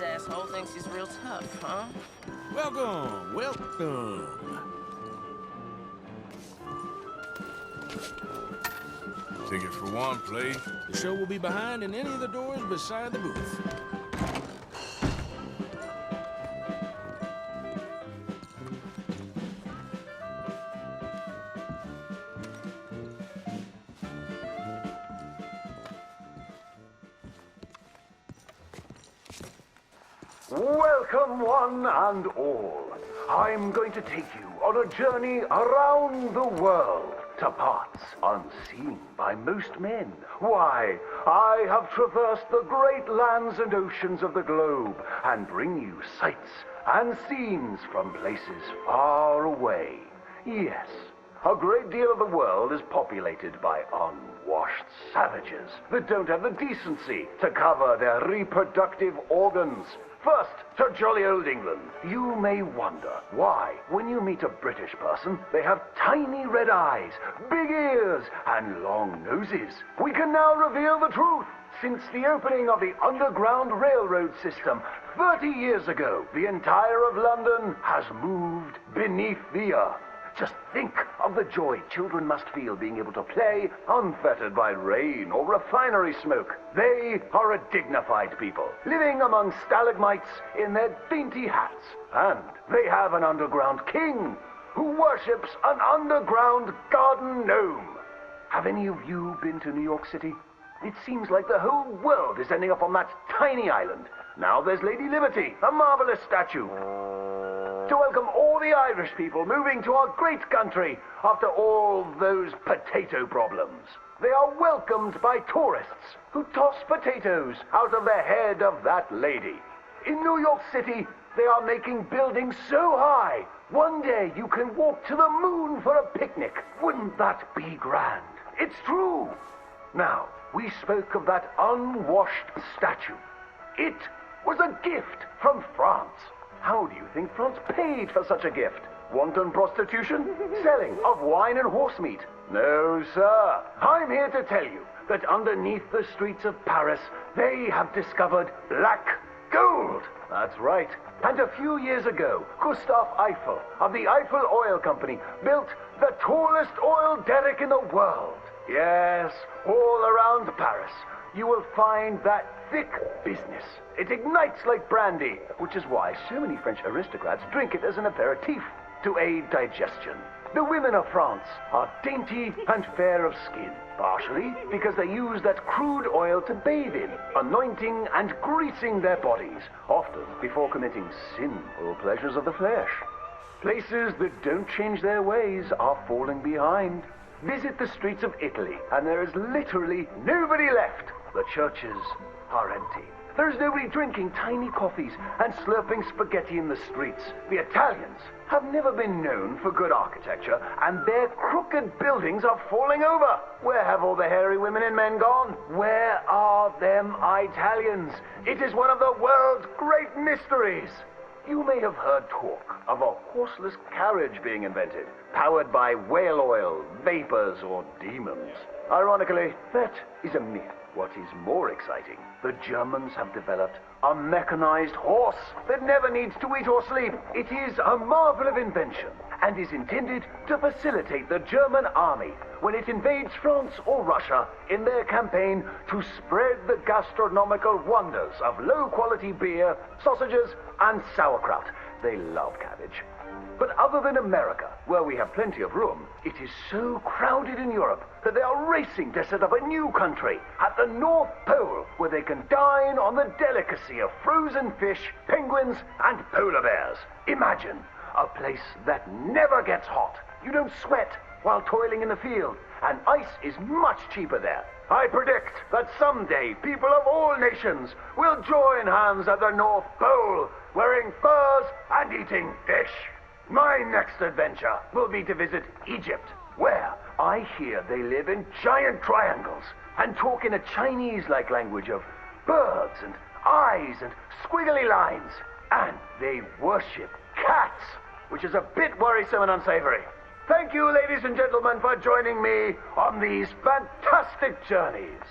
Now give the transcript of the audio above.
asshole thinks he's real tough, huh? Welcome, welcome. Ticket for one, please. The show will be behind in any of the doors beside the booth. Welcome, one and all. I'm going to take you on a journey around the world to parts unseen by most men. Why, I have traversed the great lands and oceans of the globe and bring you sights and scenes from places far away. Yes, a great deal of the world is populated by unwashed savages that don't have the decency to cover their reproductive organs. First, to jolly old England. You may wonder why, when you meet a British person, they have tiny red eyes, big ears, and long noses. We can now reveal the truth. Since the opening of the Underground Railroad system 30 years ago, the entire of London has moved beneath the earth. Just think of the joy children must feel being able to play unfettered by rain or refinery smoke. They are a dignified people, living among stalagmites in their dainty hats. And they have an underground king who worships an underground garden gnome. Have any of you been to New York City? It seems like the whole world is ending up on that tiny island. Now there's Lady Liberty, a marvelous statue. To welcome all the Irish people moving to our great country after all those potato problems. They are welcomed by tourists who toss potatoes out of the head of that lady. In New York City, they are making buildings so high, one day you can walk to the moon for a picnic. Wouldn't that be grand? It's true. Now, we spoke of that unwashed statue. It was a gift from France. How do you think France paid for such a gift? Wanton prostitution? Selling of wine and horse meat? No, sir. I'm here to tell you that underneath the streets of Paris, they have discovered black gold. That's right. And a few years ago, Gustave Eiffel of the Eiffel Oil Company built the tallest oil derrick in the world. Yes, all around Paris, you will find that thick business. It ignites like brandy, which is why so many French aristocrats drink it as an aperitif to aid digestion. The women of France are dainty and fair of skin, partially because they use that crude oil to bathe in, anointing and greasing their bodies, often before committing sinful pleasures of the flesh. Places that don't change their ways are falling behind. Visit the streets of Italy, and there is literally nobody left. The churches are empty. There is nobody drinking tiny coffees and slurping spaghetti in the streets. The Italians have never been known for good architecture, and their crooked buildings are falling over. Where have all the hairy women and men gone? Where are them Italians? It is one of the world's great mysteries. You may have heard talk of a horseless carriage being invented, powered by whale oil, vapors, or demons. Ironically, that is a myth. What is more exciting, the Germans have developed a mechanized horse that never needs to eat or sleep. It is a marvel of invention and is intended to facilitate the German army when it invades France or Russia in their campaign to spread the gastronomical wonders of low-quality beer, sausages, and sauerkraut. They love cabbage. But other than America, where we have plenty of room, it is so crowded in Europe that they are racing to set up a new country at the North Pole where they can dine on the delicacy of frozen fish, penguins, and polar bears. Imagine a place that never gets hot. You don't sweat while toiling in the field, and ice is much cheaper there. I predict that someday people of all nations will join hands at the North Pole, wearing furs and eating fish. My next adventure will be to visit Egypt, where I hear they live in giant triangles and talk in a Chinese-like language of birds and eyes and squiggly lines. And they worship cats, which is a bit worrisome and unsavory. Thank you, ladies and gentlemen, for joining me on these fantastic journeys.